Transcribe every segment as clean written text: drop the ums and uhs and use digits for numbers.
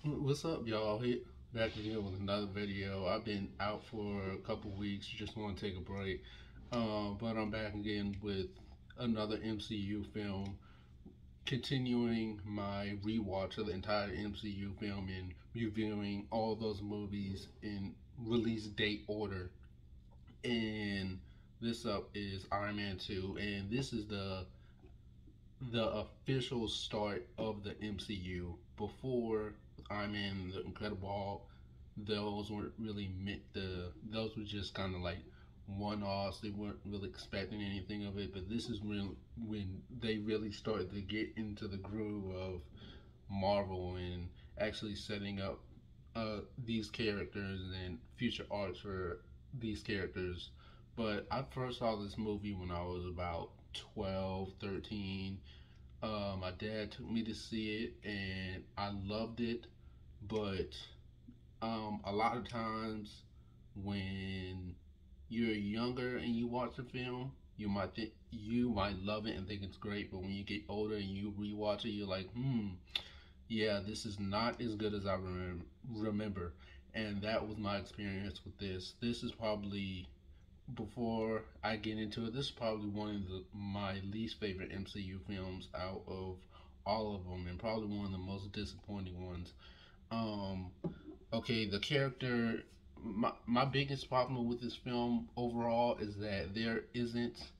What's up, y'all? Hit back again with another video. I've been out for a couple weeks, just want to take a break. But I'm back again with another MCU film, continuing my rewatch of the entire MCU film and reviewing all those movies in release date order. And this up is Iron Man 2, and this is the official start of the MCU. Before Iron Man, the Incredible Hulk, those weren't really meant to. Those were just kind of like one-offs. They weren't really expecting anything of it. But this is when they really started to get into the groove of Marvel and actually setting up these characters and future arcs for these characters. But I first saw this movie when I was about 12, 13. My dad took me to see it and I loved it, but a lot of times when you're younger and you watch a film, you might love it and think it's great, but when you get older and you rewatch it, you're like, yeah, this is not as good as I remember. And that was my experience with this. This is probably, before I get into it, this is probably one of my least favorite MCU films out of all of them, and probably one of the most disappointing ones. Um, okay, the character. My biggest problem with this film overall is that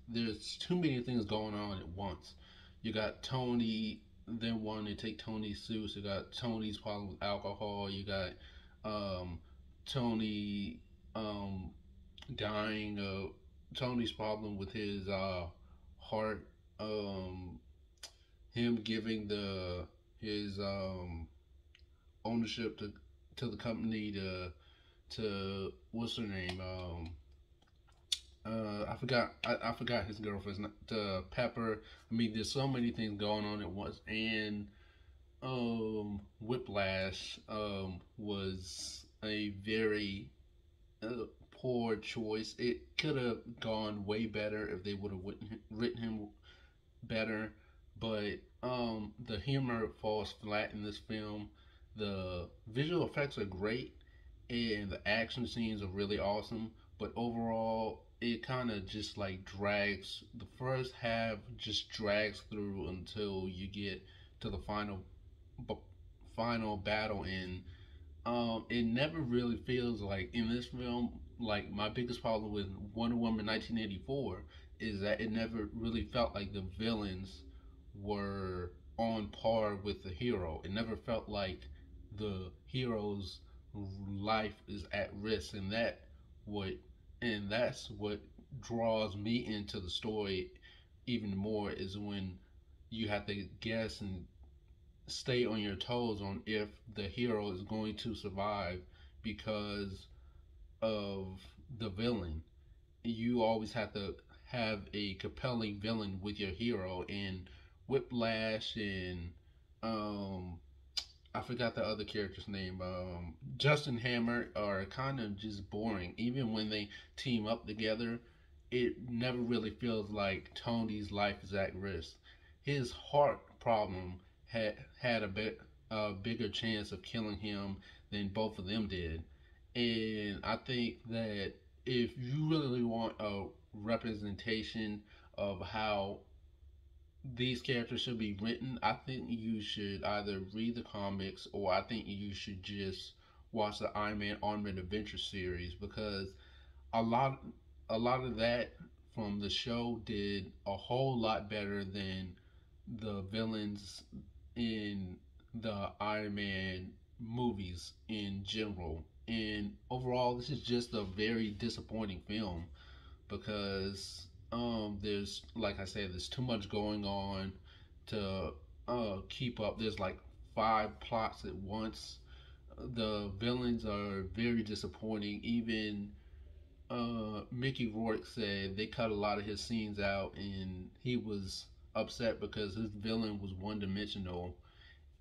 there's too many things going on at once. You got Tony, then wanting to take Tony's suits. You got Tony's problem with alcohol. You got um, Tony um, dying of Tony's problem with his heart, um, him giving the his ownership to the company to what's her name, I forgot his girlfriend's Pepper. I mean, there's so many things going on at once, and Whiplash was a very poor choice. It could have gone way better if they would have written him better, but the humor falls flat in this film. The visual effects are great, and the action scenes are really awesome, but overall, it kind of just like drags. The first half just drags through until you get to the final battle, and it never really feels like in this film. Like my biggest problem with Wonder Woman 1984 is that it never really felt like the villains were on par with the hero. It never felt like the hero's life is at risk, what and that's what draws me into the story even more is when you have to guess and stay on your toes on if the hero is going to survive because of the villain. You always have to have a compelling villain with your hero, and Whiplash and um I forgot the other character's name. Justin Hammer are kind of just boring. Even when they team up together, it never really feels like Tony's life is at risk. His heart problem had a bigger chance of killing him than both of them did. And I think that if you really want a representation of how these characters should be written, I think you should either read the comics or I think you should just watch the Iron Man Armored Adventure series because a lot a lot of that from the show did a whole lot better than the villains in the Iron Man movies in general. And overall, this is just a very disappointing film because there's like I said, there's too much going on to keep up. There's like five plots at once. The villains are very disappointing. Even Mickey Rourke said they cut a lot of his scenes out, and he was upset because his villain was one dimensional.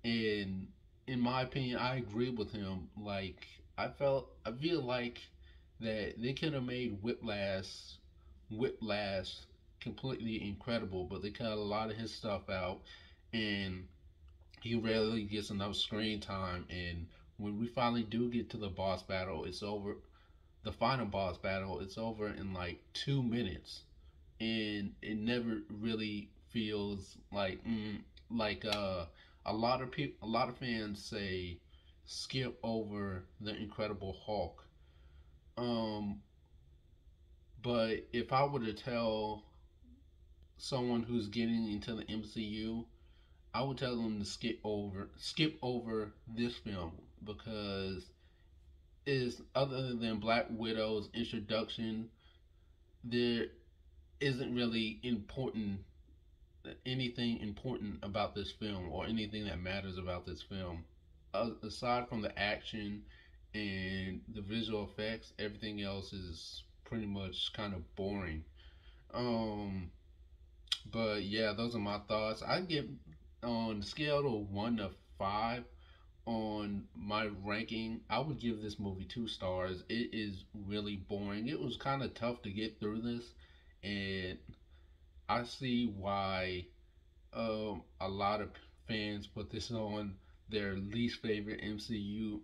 And in my opinion, I agree with him. Like I feel like that they could have made Whiplash completely incredible, but they cut a lot of his stuff out, and He rarely gets enough screen time, and when we finally do get to the boss battle, it's over. The final boss battle, it's over in like 2 minutes, and it never really feels like like a lot of people, a lot of fans say skip over the Incredible Hulk. Um, but if I were to tell someone who's getting into the MCU, I would tell them to skip over this film because is other than Black Widow's introduction, there isn't really important anything important about this film or anything that matters about this film. Aside from the action and the visual effects, everything else is pretty much kind of boring. Um, but yeah, those are my thoughts. I give on the scale of 1 to 5 on my ranking. I would give this movie 2 stars. It is really boring. It was kind of tough to get through this, and I see why a lot of fans put this on their least favorite MCU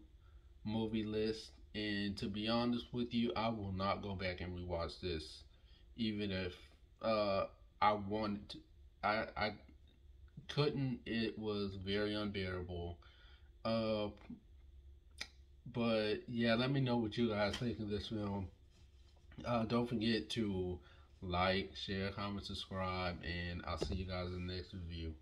movie list. And to be honest with you, I will not go back and rewatch this, even if uh, I wanted to. I couldn't. It was very unbearable. Uh, but yeah, let me know what you guys think of this film. Don't forget to like, share, comment, subscribe, and I'll see you guys in the next review.